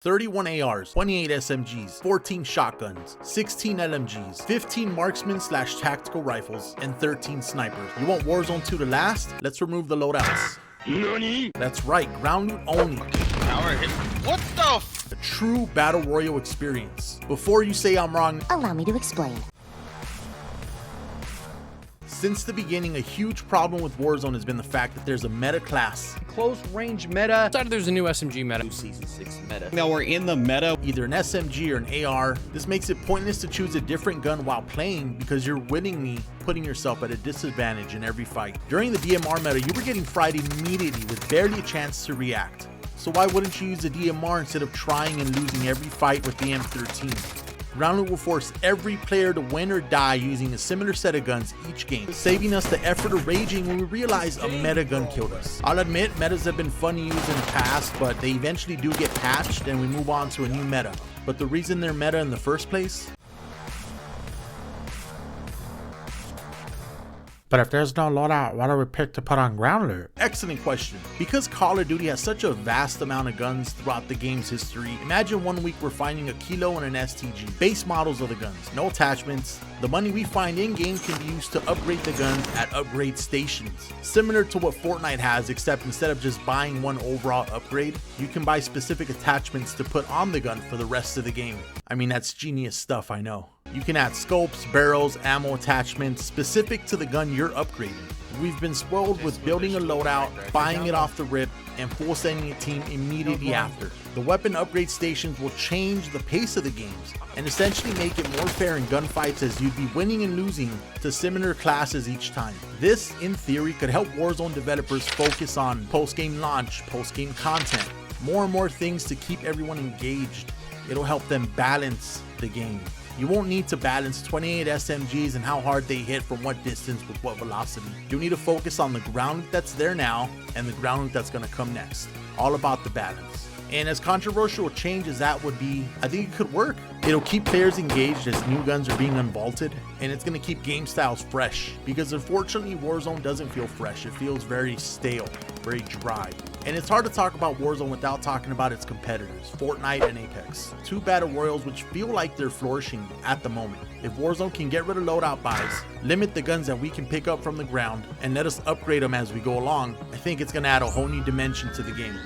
31 ARs, 28 SMGs, 14 shotguns, 16 LMGs, 15 marksman/tactical rifles, and 13 snipers. You want Warzone 2 to last? Let's remove the loadouts. Nani? That's right, ground loot only. Power hit. What the f? A true battle royale experience. Before you say I'm wrong, allow me to explain. Since the beginning, a huge problem with Warzone has been the fact that there's a meta class. Close range meta. Decided there's a new SMG meta. New Season 6 meta. Now we're in the meta. Either an SMG or an AR. This makes it pointless to choose a different gun while playing because you're wittingly putting yourself at a disadvantage in every fight. During the DMR meta, you were getting fried immediately with barely a chance to react. So why wouldn't you use the DMR instead of trying and losing every fight with the M13? Ground loot will force every player to win or die using a similar set of guns each game, saving us the effort of raging when we realize a meta gun killed us. I'll admit, metas have been fun to use in the past, but they eventually do get patched and we move on to a new meta. But the reason they're meta in the first place? But if there's no loadout, why do we pick to put on ground loot? Excellent question. Because Call of Duty has such a vast amount of guns throughout the game's history, imagine one week we're finding a Kilo and an STG. Base models of the guns, no attachments. The money we find in-game can be used to upgrade the guns at upgrade stations. Similar to what Fortnite has, except instead of just buying one overall upgrade, you can buy specific attachments to put on the gun for the rest of the game. I mean, that's genius stuff, I know. You can add scopes, barrels, ammo attachments specific to the gun you're upgrading. We've been spoiled with building a loadout, buying it off the rip, and full sending a team immediately after. The weapon upgrade stations will change the pace of the games and essentially make it more fair in gunfights as you'd be winning and losing to similar classes each time. This, in theory, could help Warzone developers focus on post-game launch, post-game content, more and more things to keep everyone engaged. It'll help them balance the game. You won't need to balance 28 SMGs and how hard they hit from what distance with what velocity. You'll need to focus on the ground loot that's there now and the ground loot that's going to come next. All about the balance. And as controversial a change as that would be, I think it could work. It'll keep players engaged as new guns are being unvaulted, and it's going to keep game styles fresh. Because unfortunately, Warzone doesn't feel fresh. It feels very stale, very dry. And it's hard to talk about Warzone without talking about its competitors, Fortnite and Apex. Two battle royals which feel like they're flourishing at the moment. If Warzone can get rid of loadout buys, limit the guns that we can pick up from the ground, and let us upgrade them as we go along, I think it's going to add a whole new dimension to the game.